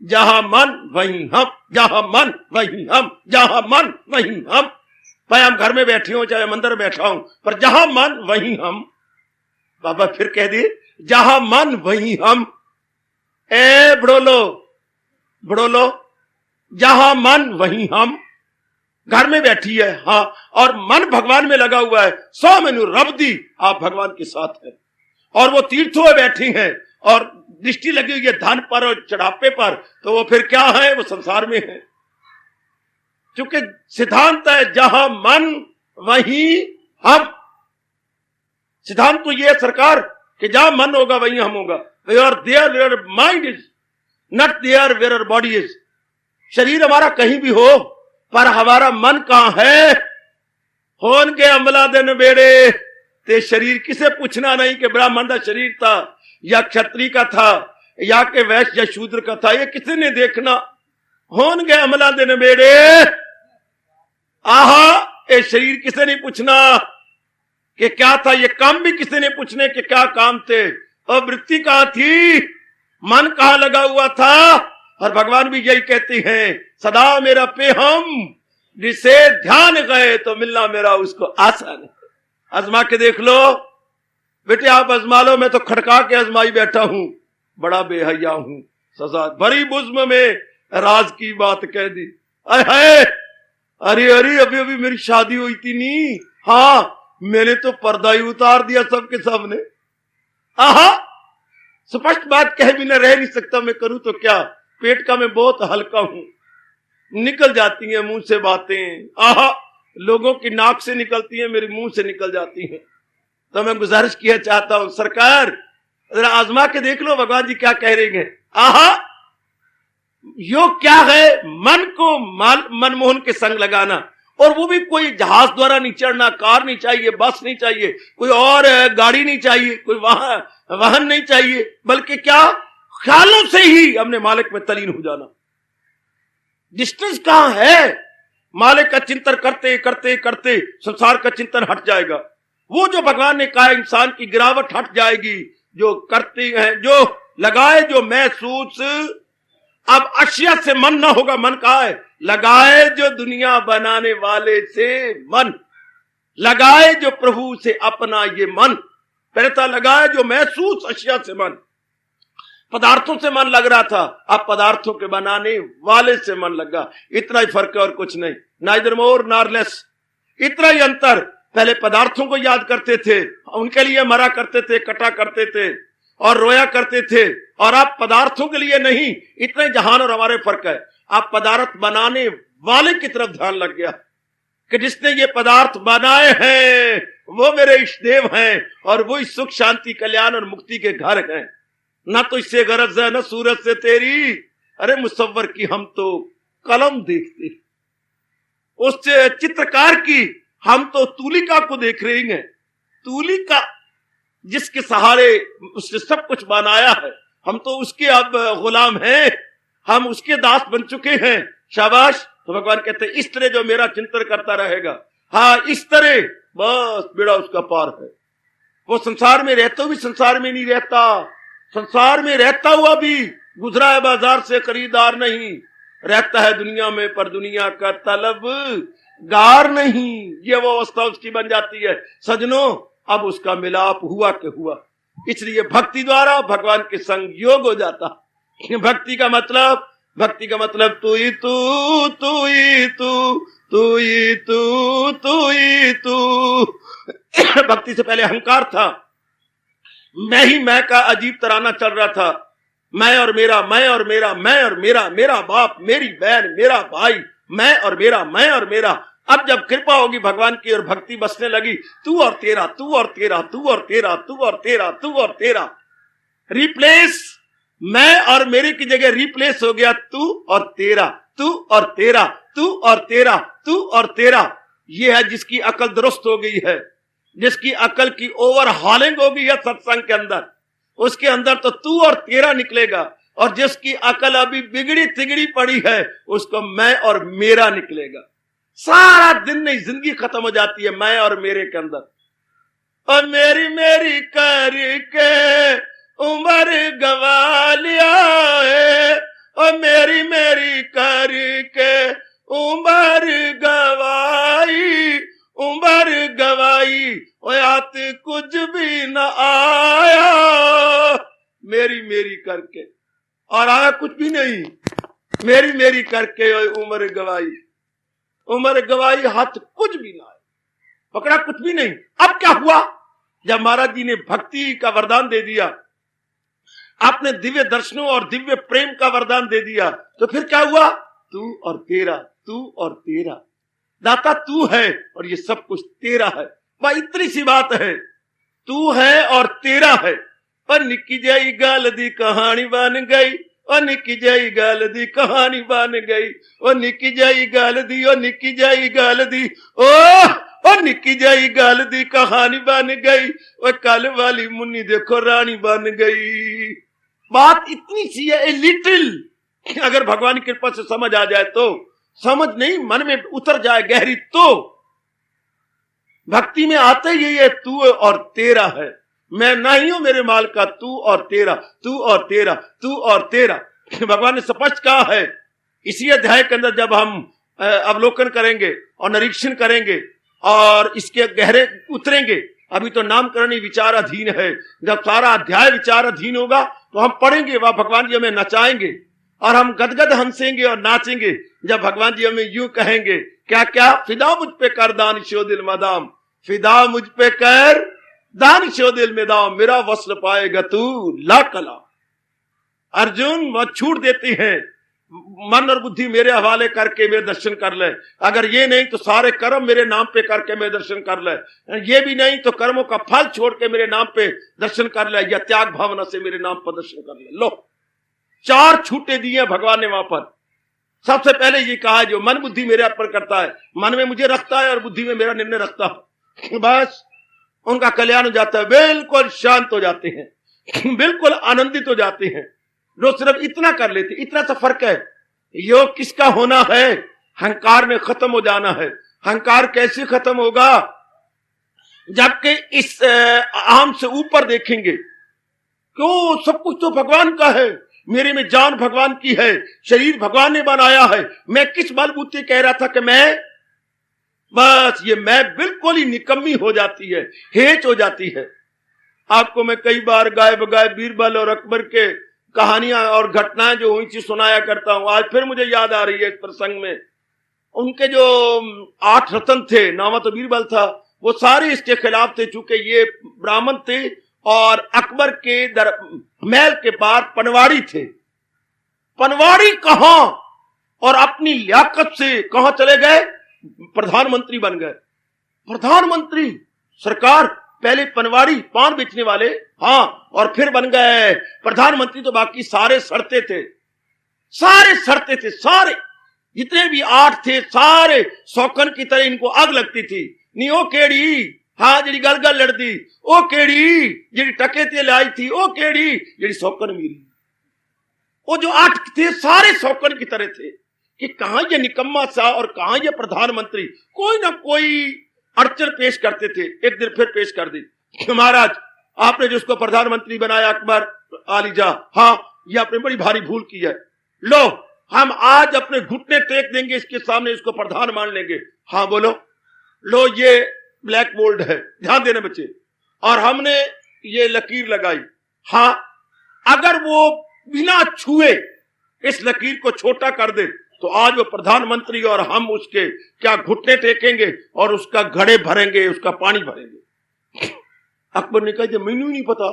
जहां मन वहीं हम, जहां मन वहीं हम, जहां मन वहीं हम। भाई हम घर में बैठे हो चाहे मंदिर में बैठा हूं, पर जहां मन वहीं हम। बाबा फिर कह दिए जहां मन वहीं हम। ए बड़ोलो, जहां मन वहीं हम। घर में बैठी है हाँ, और मन भगवान में लगा हुआ है। 100 मेनू रब दी, आप भगवान के साथ है। और वो तीर्थों में बैठी हैं और दृष्टि लगी हुई है धन पर और चढ़ापे पर, तो वो फिर क्या है? वो संसार में है। क्योंकि सिद्धांत है जहां मन वहीं हम। सिद्धांत तो ये है सरकार कि जहां मन होगा वहीं हम होगा। There where mind is, not there where body is. शरीर हमारा कहीं भी हो, पर हमारा मन कहां है? होन के अमला दिन बेड़े ते शरीर किसे पूछना नहीं कि ब्राह्मण का शरीर था या क्षत्रिय का था या के वैश्य या शूद्र का था, ये किसी ने देखना। होन के अमला दिन बेड़े आहा, ये शरीर किसे नहीं पूछना कि क्या था, ये काम भी किसे नहीं पूछने कि क्या काम थे, और वृत्ति कहां थी, मन कहां लगा हुआ था। और भगवान भी यही कहते हैं, सदा मेरा पे हम जिसे ध्यान गए तो मिलना मेरा उसको आसान है। आजमा के देख लो बेटे, आप आजमा लो, मैं तो खड़का के आजमाई बैठा हूं, बड़ा बेहया हूं, सजा भरी बुज़्म में राज की बात कह दी। अरे अरे अभी अभी मेरी शादी हुई थी नहीं, हाँ मैंने तो पर्दा ही उतार दिया सबके सामने। आहा, स्पष्ट बात कहे बिना रह नहीं सकता, मैं करूं तो क्या, पेट का मैं बहुत हल्का हूं, निकल जाती हैं मुंह से बातें। आहा, लोगों की नाक से निकलती हैं, मेरे मुंह से निकल जाती हैं। तो मैं गुजारिश किया चाहता हूं, सरकार जरा आजमा के देख लो भगवान जी क्या कह रहे हैं। आहा, योग क्या है, मन को मनमोहन के संग लगाना, और वो भी कोई जहाज द्वारा नहीं चढ़ना, कार नहीं चाहिए, बस नहीं चाहिए, कोई और गाड़ी नहीं चाहिए, कोई वाहन नहीं चाहिए, बल्कि क्या, ख्यालों से ही अपने मालिक में तलीन हो जाना। डिस्टेंस कहां है, मालिक का चिंतन करते करते करते संसार का चिंतन हट जाएगा। वो जो भगवान ने कहा इंसान की गिरावट हट जाएगी, जो करते हैं, जो लगाए, जो महसूस, अब अशिया से मन ना होगा। मन कहा है, लगाए जो दुनिया बनाने वाले से मन, लगाए जो प्रभु से अपना ये मन, पहले था लगाए जो महसूस अशिया से मन, पदार्थों से मन लग रहा था, अब पदार्थों के बनाने वाले से मन लगा। इतना ही फर्क है और कुछ नहीं, नाइदर मोर नॉर लेस, इतना ही अंतर। पहले पदार्थों को याद करते थे, उनके लिए मरा करते थे, कटा करते थे और रोया करते थे, और आप पदार्थों के लिए नहीं। इतने जहान और हमारे फर्क है। आप पदार्थ बनाने वाले की तरफ ध्यान लग गया कि जिसने ये पदार्थ बनाए हैं वो मेरे इष्ट देव हैं, और वो इस सुख शांति कल्याण और मुक्ति के घर हैं। ना तो इससे गरज है, ना सूरज से तेरी, अरे मुसव्वर की हम तो कलम देखते, उस चित्रकार की हम तो तूलिका को देख रहे हैं। तूलिका जिसके सहारे उसने सब कुछ बनाया है, हम तो उसके अब गुलाम हैं, हम उसके दास बन चुके हैं। शाबाश। तो भगवान कहते हैं इस तरह जो मेरा चिंतन करता रहेगा, हाँ इस तरह, बस बेड़ा उसका पार है। वो संसार में रहते हुए भी संसार में नहीं रहता, संसार में रहता हुआ भी गुजरा है बाजार से खरीदार नहीं, रहता है दुनिया में पर दुनिया का तलबगार नहीं। ये वो अवस्था उसकी बन जाती है सजनों। अब उसका मिलाप हुआ के हुआ, इसलिए भक्ति द्वारा भगवान के संग योग हो जाता। भक्ति का मतलब तू ही तू, तू ही तू, तू ही तू, तू ही तू। भक्ति से पहले अहंकार था, मैं ही मैं का अजीब तराना चल रहा था, मैं और मेरा, मैं और मेरा, मैं और मेरा, मेरा बाप, मेरी बहन, मेरा भाई, मैं और मेरा, मैं और मेरा। अब जब कृपा होगी भगवान की और भक्ति बसने लगी, तू और तेरा, तू और तेरा, तू और तेरा, तू और तेरा, तू और तेरा, रिप्लेस, मैं और मेरे की जगह रिप्लेस हो गया तू और तेरा, तू और तेरा, तू और तेरा, तू और तेरा। ये है जिसकी अकल दुरुस्त हो गई है, जिसकी अकल की ओवरहॉलिंग हो गई है सत्संग के अंदर, उसके अंदर तो तू और तेरा निकलेगा। और जिसकी अकल अभी बिगड़ी तिगड़ी पड़ी है, उसको मैं और मेरा निकलेगा। सारा दिन नहीं, जिंदगी खत्म हो जाती है मैं और मेरे के अंदर। और मेरी मेरी करके उम्र गवा लिया है, और मेरी मेरी करके उम्र गवाई, उम्र गवाई, यात कुछ भी न आया, मेरी मेरी करके, और आया कुछ भी नहीं, मेरी मेरी करके उम्र गवाई, उम्र गवाई, हाथ कुछ भी ना आया, पकड़ा कुछ भी नहीं। अब क्या हुआ, जब महाराज जी ने भक्ति का वरदान दे दिया, आपने दिव्य दर्शनों और दिव्य प्रेम का वरदान दे दिया, तो फिर क्या हुआ, तू और तेरा, तू और तेरा, दाता तू है और ये सब कुछ तेरा है। भाई इतनी सी बात है, तू है और तेरा है। पर निकी जाई गाल दी कहानी बन गई, और निकी जाई गाल दी कहानी बन गई, और निकी जाई गाल दी, और निकी जाई गाल दी, और निकी जाई गाल दी कहानी बन गई, और कल वाली मुन्नी देखो रानी बन गई। बात इतनी सी है, ए लिटिल, अगर भगवान की कृपा से समझ आ जाए तो समझ नहीं मन में उतर जाए गहरी, तो भक्ति में आता ही ये तू और तेरा है। मैं नहीं हूं मेरे माल का, तू और तेरा, तू और तेरा, तू और तेरा। भगवान ने स्पष्ट कहा है इसी अध्याय के अंदर, जब हम अवलोकन करेंगे और निरीक्षण करेंगे और इसके गहरे उतरेंगे। अभी तो नामकरण ही विचाराधीन है, जब सारा अध्याय विचाराधीन होगा तो हम पढ़ेंगे, वह भगवान जी हमें नचाएंगे और हम गदगद हंसेंगे और नाचेंगे जब भगवान जी हमें यूं कहेंगे, क्या क्या, फिदा मुझ पे कर दानिशो दिल मदाम, फिदा मुझ पे कर दानिशो दिल में दाम, मेरा वस्ल पाएगा तू ला कला। अर्जुन वह छूट देती हैं, मन और बुद्धि मेरे हवाले करके मेरे दर्शन कर ले। अगर ये नहीं तो सारे कर्म मेरे नाम पे करके मेरे दर्शन कर ले। ये भी नहीं तो कर्मों का फल छोड़ के मेरे नाम पे दर्शन कर ले, या त्याग भावना से मेरे नाम पर दर्शन कर ले। लो, 4 छूटे दिए भगवान ने वहां पर। सबसे पहले ये कहा जो मन बुद्धि मेरे ऊपर करता है, मन में मुझे रखता है और बुद्धि में मेरा निर्णय रखता है, बस उनका कल्याण हो जाता है, बिल्कुल शांत हो जाते हैं, बिल्कुल आनंदित हो जाते हैं। जो सिर्फ इतना कर लेते, इतना सा फर्क है। योग किसका होना है? अहंकार में खत्म हो जाना है। अहंकार कैसे खत्म होगा? जबकि इस आम से ऊपर देखेंगे, क्यों सब कुछ तो भगवान का है, मेरे में जान भगवान की है, शरीर भगवान ने बनाया है, मैं किस बलबूते कह रहा था कि मैं, बस ये मैं बिल्कुल ही निकम्मी हो जाती है, हेच हो जाती है। आपको मैं कई बार गाय बगाए बीरबल और अकबर के कहानियां और घटनाएं जो हुई थी सुनाया करता हूं। आज फिर मुझे याद आ रही है इस प्रसंग में, उनके जो 8 रतन थे, नामा तो बीरबल था, वो सारे इसके खिलाफ थे, चूंकि ये ब्राह्मण थे और अकबर के महल के पार पनवाड़ी थे। पनवाड़ी कहां, और अपनी लियाकत से कहां चले गए? प्रधानमंत्री बन गए। प्रधानमंत्री सरकार, पहले पनवाड़ी पान बेचने वाले, हाँ, और फिर बन गए प्रधानमंत्री। तो बाकी सारे सड़ते थे, सारे सड़ते थे, सारे जितने भी 8 थे सारे शौकन की तरह इनको आग लगती थी। नहीं ओ केड़ी, हाँ जी गल गल लड़ती, ओ केड़ी जी टके ते लाई थी, ओ केड़ी जी शौकन मेरी। वो जो 8 थे सारे शौकन की तरह थे कि कहां ये निकम्मा सा और कहां ये प्रधानमंत्री, कोई ना कोई अड़चन पेश करते थे। एक दिन फिर पेश कर दी, महाराज आपने जिसको प्रधानमंत्री बनाया अकबर आलीजा, हाँ ये आपने बड़ी भारी भूल की है। लो हम आज अपने घुटने टेक देंगे इसके सामने, इसको प्रधान मान लेंगे। हाँ बोलो। लो ये ब्लैक बोर्ड है, ध्यान देना बच्चे, और हमने ये लकीर लगाई। हाँ अगर वो बिना छुए इस लकीर को छोटा कर दे तो आज वो प्रधानमंत्री और हम उसके क्या घुटने टेकेंगे और उसका घड़े भरेंगे, उसका पानी भरेंगे। अकबर ने कहा मैनू नहीं पता,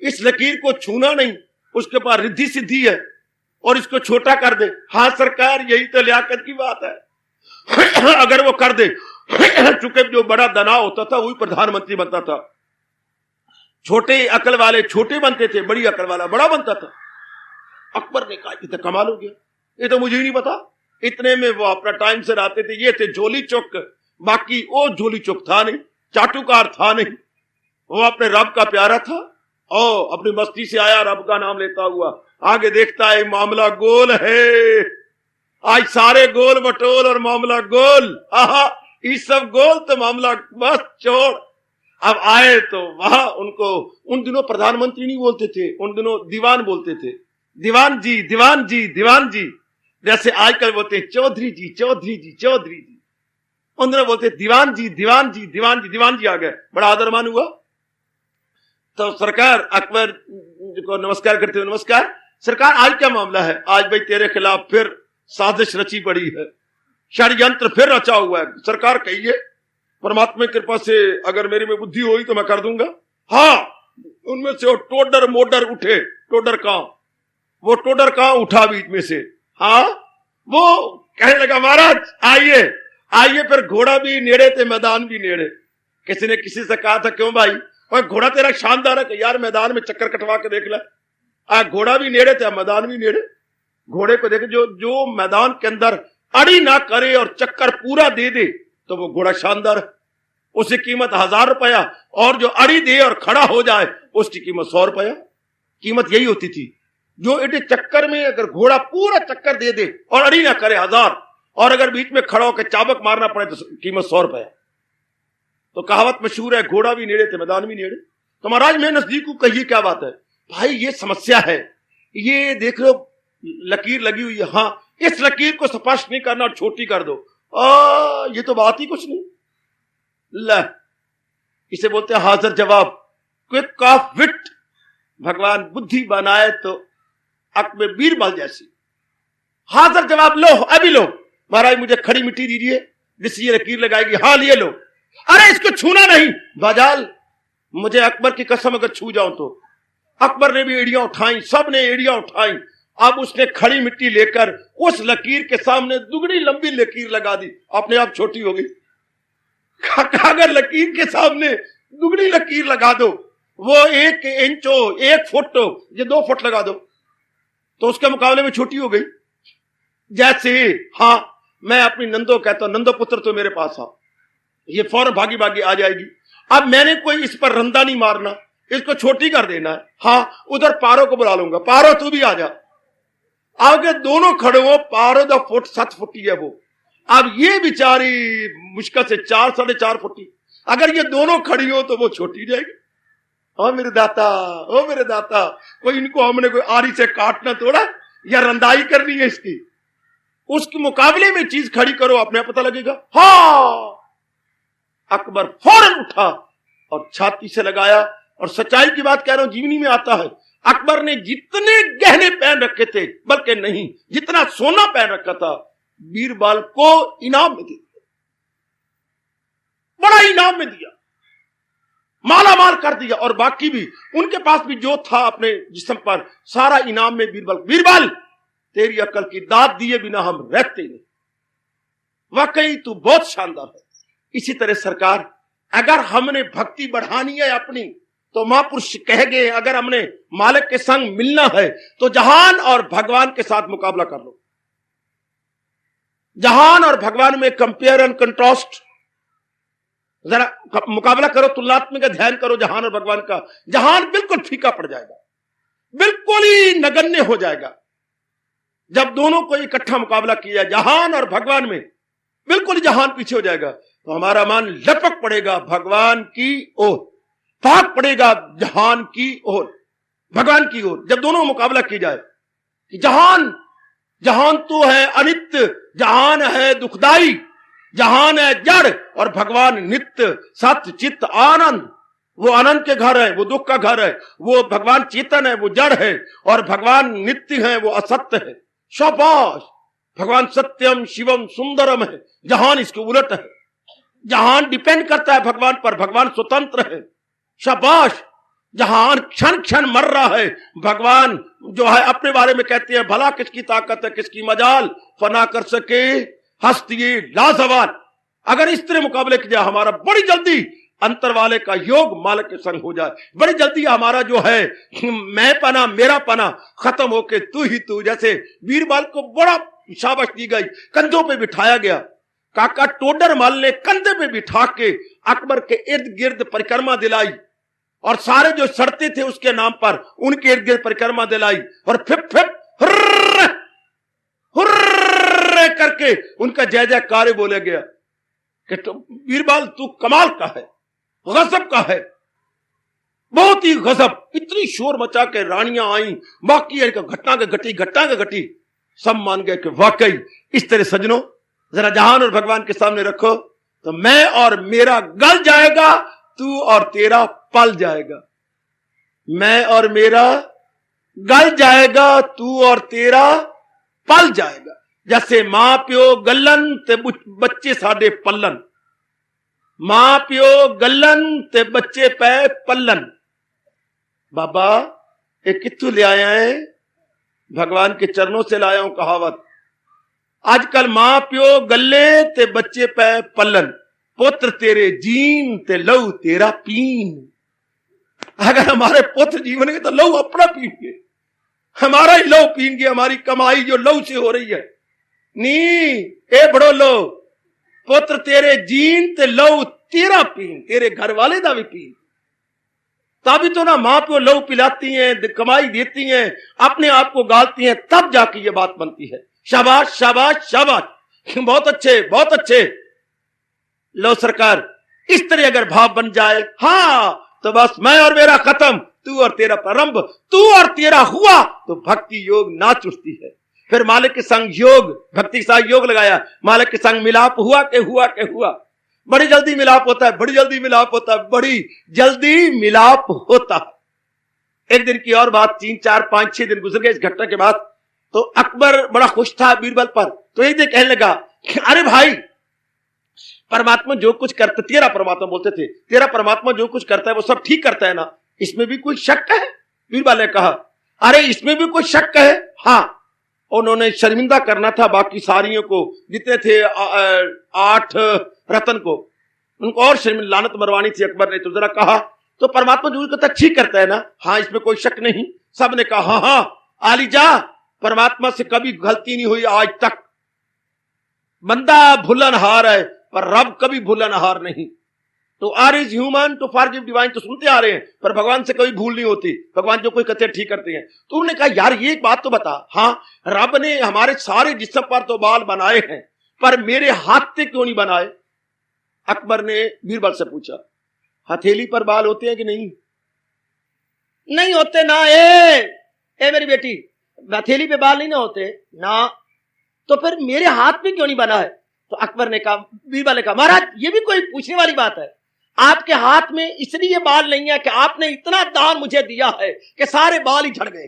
इस लकीर को छूना नहीं, उसके पास रिद्धि सिद्धि है और इसको छोटा कर दे। हाँ सरकार यही तो लियाकत की बात है। अगर वो कर दे, चूंकि जो बड़ा दनाव होता था वही प्रधानमंत्री बनता था, छोटे अकल वाले छोटे बनते थे, बड़ी अकल वाला बड़ा बनता था। अकबर ने कहा ये तो कमाल हो गया, ये तो मुझे ही नहीं पता। इतने में वो अपना टाइम से आते थे, ये थे झोली चौक, बाकी वो झोली चौक था नहीं, चाटुकार था नहीं, वो अपने रब का प्यारा था और अपनी मस्ती से आया, रब का नाम लेता हुआ। आगे देखता है मामला गोल है, आज सारे गोल बटोल और मामला गोल, आहा इस सब गोल तो मामला बस छोड़। अब आए तो वहां उनको, उन दिनों प्रधानमंत्री नहीं बोलते थे, उन दिनों दीवान बोलते थे, दीवान जी दीवान जी दीवान जी, जैसे आजकल बोलते चौधरी जी चौधरी जी चौधरी जी, उन दिनों बोलते दीवान जी दीवान जी दीवान जी। दीवान जी आ गए, बड़ा आदर मान हुआ। तो सरकार अकबर को नमस्कार करते हुए, नमस्कार सरकार आज क्या मामला है? आज भाई तेरे खिलाफ फिर साजिश रची पड़ी है, षड्यंत्र फिर रचा हुआ है। सरकार कहिए, परमात्मा की कृपा से अगर मेरी में बुद्धि हुई तो मैं कर दूंगा। हाँ उनमें से वो टोडर मोडर उठे, टोडर कहां, वो टोडर कहां उठा बीच में से, हाँ वो कहने लगा महाराज आइए आइए। फिर घोड़ा भी नेड़े थे, मैदान भी नेड़े। किसी ने किसी से कहा था क्यों भाई, और घोड़ा तेरा शानदार है कि यार मैदान में चक्कर कटवा के देख ले। घोड़ा भी नेड़े थे, मैदान भी नेड़े। घोड़े को देखे, जो मैदान के अंदर अड़ी ना करे और चक्कर पूरा दे दे तो वो घोड़ा शानदार है, उसकी कीमत 1000 रुपया, और जो अड़ी दे और खड़ा हो जाए उसकी कीमत 100 रुपया। कीमत यही होती थी। जो एडे चक्कर में अगर घोड़ा पूरा चक्कर दे दे और अड़ी ना करे 1000, और अगर बीच में खड़ा होकर चाबक मारना पड़े तो कीमत 100 रुपए। तो कहावत मशहूर है, घोड़ा भी नेड़े थे मैदान भी नेड़े। तो महाराज मैं नजदीक को कहिए क्या बात है भाई, ये समस्या है, ये देख लो लकीर लगी हुई है, हाँ इस लकीर को स्पष्ट नहीं करना और छोटी कर दो, ये तो बात ही कुछ नहीं। ल इसे बोलते हैं हाजिर जवाब, क्विक ऑफ विट। भगवान बुद्धि बनाए तो अकबर बीरबल जैसी हाजिर जवाब, लो अभी लो महाराज मुझे खड़ी मिट्टी दीजिए जिससे ये लकीर लगाएगी, हाँ लिए लो, अरे इसको छूना नहीं बाजाल, मुझे अकबर की कसम अगर छू जाऊं तो। अकबर ने भी एड़ियां उठाई, सब ने एड़ियां उठाई, अब उसने खड़ी मिट्टी लेकर उस लकीर के सामने दुगनी लंबी लकीर लगा दी, अपने आप छोटी हो गई। अगर लकीर के सामने दुगनी लकीर लगा दो, वो 1 इंच हो 1 फुट हो, ये 2 फुट लगा दो तो उसके मुकाबले में छोटी हो गई। जैसे हाँ मैं अपनी नंदो कहता हूं, नंदो पुत्र तो मेरे पास आ, ये फौरन भागी भागी आ जाएगी। अब मैंने कोई इस पर रंदा नहीं मारना, इसको छोटी कर देना है, हाँ उधर पारो को बुला लूंगा, पारो तू भी आ जा। आगे दोनों खड़े हो, पारो 2 फुट 7 फुटी है वो, अब ये बेचारी मुश्किल से 4 साढ़े 4 फुटी, अगर ये दोनों खड़ी हो तो वो छोटी जाएगी। ओ मेरे दाता, ओ मेरे दाता, कोई इनको हमने कोई आरी से काटना तोड़ा या रंदाई करनी है इसकी, उसके मुकाबले में चीज खड़ी करो, अपने आप पता लगेगा। हाँ अकबर फौरन उठा और छाती से लगाया, और सच्चाई की बात कह रहा हूं, जीवनी में आता है अकबर ने जितने गहने पहन रखे थे, बल्कि नहीं जितना सोना पहन रखा था, बीरबल को इनाम में दिया, बड़ा इनाम में दिया, माला माल कर दिया, और बाकी भी उनके पास भी जो था अपने जिस्म पर सारा इनाम में बीरबल तेरी अकल की दाद दिए बिना हम रहते नहीं, वाकई तू बहुत शानदार है। इसी तरह सरकार, अगर हमने भक्ति बढ़ानी है अपनी तो महापुरुष कह गए, अगर हमने मालिक के संग मिलना है तो जहान और भगवान के साथ मुकाबला कर लो। जहान और भगवान में कंपेयर एंड कंट्रास्ट, जरा मुकाबला करो, तुलनात्मक ध्यान करो जहान और भगवान का। जहान बिल्कुल फीका पड़ जाएगा, बिल्कुल ही नगण्य हो जाएगा जब दोनों को इकट्ठा मुकाबला किया। जहान और भगवान में बिल्कुल ही जहान पीछे हो जाएगा, तो हमारा मन लपक पड़ेगा भगवान की ओर, भाग पड़ेगा जहान की ओर, भगवान की ओर। जब दोनों मुकाबला की जाए कि जहान तो है अनित्य, जहान है दुखदाई, जहान है जड़, और भगवान नित्य सत्य चित्त आनंद। वो आनंद के घर है, वो दुख का घर है, वो भगवान चेतन है, वो जड़ है, और भगवान नित्य है, वो असत्य है। शाबाश, भगवान सत्यम शिवम सुंदरम है, जहान इसके उलट है। जहान डिपेंड करता है भगवान पर, भगवान स्वतंत्र है। शाबाश, जहान क्षण क्षण मर रहा है, भगवान जो है अपने बारे में कहते हैं भला किसकी ताकत है किसकी मजाल, फना कर सके हस्ती लाजवाल। अगर इस तरह मुकाबले किया, हमारा बड़ी जल्दी अंतर वाले का योग मालिक के संग हो जाए, बड़ी जल्दी हमारा जो है मैं पना मेरा पना खत्म होके तू ही तू। जैसे बीरबल को बड़ा शाबाश दी गई, कंधों पे बिठाया गया, काका टोडर मल ने कंधे पे बिठा के अकबर के इर्द गिर्द परिक्रमा दिलाई, और सारे जो शर्तें थे उसके नाम पर उनके इर्द गिर्द परिक्रमा दिलाई, और फिप फिप हुर्र हुर्र करके उनका जय जयकार बोला गया कि तो बीरबल तू कमाल का है, गजब का है, बहुत ही गजब। इतनी शोर मचा के रानियां आई, बाकी घटना के घटी, सब मान गए कि वाकई इस तरह सजनों जरा जहान और भगवान के सामने रखो तो मैं और मेरा गल जाएगा, तू और तेरा पल जाएगा। मैं और मेरा गल जाएगा, तू और तेरा पल जाएगा। जैसे मां प्यो गलन ते बच्चे साडे पल्लन, मां प्यो गलन ते बच्चे पै पल्लन। बाबा ये कित्थों ले आया है? भगवान के चरणों से लाया हूं कहावत। आजकल मां प्यो गले ते बच्चे पै पल्लन, पुत्र तेरे जीन ते लहू तेरा पीन। अगर हमारे पुत्र जीवन के तो लहू अपना पीएंगे, हमारा ही लहू पीएंगे, हमारी कमाई जो लहू से हो रही है। नी ए बड़ो लो, पुत्र तेरे जीन ते लहू तेरा पीन, तेरे घर वाले दा भी पीन। तभी तो ना माँ प्यो लहू पिलाती हैं, कमाई देती हैं, अपने आप को गालती हैं, तब जाके ये बात बनती है। शाबाश शाबाश शाबाश, बहुत अच्छे बहुत अच्छे। लो सरकार, इस तरह अगर भाव बन जाए, हाँ, तो बस मैं और मेरा खत्म, तू और तेरा प्रारंभ, तू और तेरा हुआ, तो भक्ति योग नाच उठती है। फिर मालिक के संग योग, भक्ति के साथ योग लगाया, मालिक के संग मिलाप हुआ के हुआ के हुआ। बड़ी जल्दी मिलाप होता है, बड़ी जल्दी मिलाप होता है, बड़ी जल्दी मिलाप होता है। एक दिन की और बात, 3 4 5 6 दिन गुजर गए इस घटना के बाद। तो अकबर बड़ा खुश था बीरबल पर। तो एक दिन कहने लगा, अरे भाई, परमात्मा जो कुछ करता, तेरा परमात्मा बोलते थे, तेरा परमात्मा जो कुछ करता है वो सब ठीक करता है ना, इसमें भी कोई शक है? बीरबल ने कहा, अरे इसमें भी कोई शक है? हाँ, उन्होंने शर्मिंदा करना था बाकी सारियों को, जितने थे 8 रतन को, उनको और शर्मिंदा लानत मरवानी थी अकबर ने। तो जरा कहा, तो परमात्मा जो करता है ठीक करता है ना? हाँ, इसमें कोई शक नहीं। सब ने कहा, हाँ हाँ आलीजा, परमात्मा से कभी गलती नहीं हुई आज तक। बंदा भूलनहार है पर रब कभी भूलनहार नहीं। To err is human to forgive divine, तो सुनते आ रहे हैं, पर भगवान से कभी भूल नहीं होती, भगवान जो कोई कहते ठीक करते हैं। तो उन्होंने कहा, यार ये एक बात तो बता, हाँ, रब ने हमारे सारे जिस्म पर तो बाल बनाए हैं, पर मेरे हाथ से क्यों नहीं बनाए? अकबर ने बीरबल से पूछा, हथेली पर बाल होते हैं कि नहीं? नहीं होते ना। ए मेरी बेटी, हथेली पे बाल नहीं ना होते ना, तो फिर मेरे हाथ में क्यों नहीं बना है? तो अकबर ने कहा, बीरबल ने कहा, महाराज ये भी कोई पूछने वाली बात है? आपके हाथ में इसलिए बाल नहीं है कि आपने इतना दान मुझे दिया है कि सारे बाल ही झड़ गए।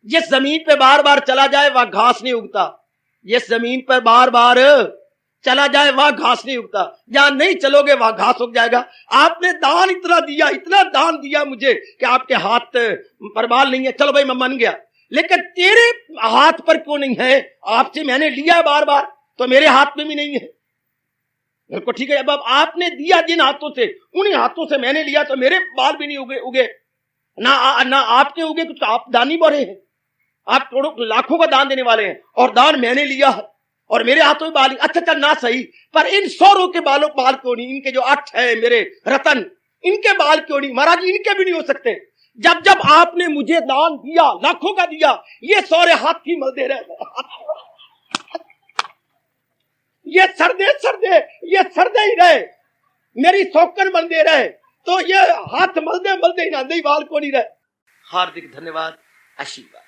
जिस जमीन पे बार बार चला जाए वहां घास नहीं उगता, जिस जमीन पर बार बार चला जाए वहां घास नहीं उगता, जहां नहीं चलोगे वहां घास उग जाएगा। आपने दान इतना दिया, इतना दान दिया मुझे कि आपके हाथ पर बाल नहीं है। चलो भाई मैं मान गया, लेकिन तेरे हाथ पर क्यों नहीं है? आपसे मैंने लिया बार बार, तो मेरे हाथ में भी नहीं है। बिल्कुल ठीक है, अब आपने दिया जिन हाथों से, उन्हीं हाथों से मैंने लिया, तो मेरे बाल भी नहीं उगे ना आपके उगे, कुछ आप दानी बड़े हैं, आप करोड़ों लाखों का दान देने वाले हैं, और दान मैंने लिया है और मेरे हाथों में बाल। अच्छा चल ना सही, पर इन 100 के बालों बाल क्यों नहीं? इनके जो 8 है मेरे रतन, इनके बाल क्यों नहीं? महाराज इनके भी नहीं हो सकते। जब जब आपने मुझे दान दिया, लाखों का दिया, ये सारे हाथ ही मलदे रहे, ये सरदे ही रहे, मेरी सौकन मलदे रहे, तो ये हाथ मलदे ही ना, बाल को नहीं रहे। हार्दिक धन्यवाद, आशीर्वाद।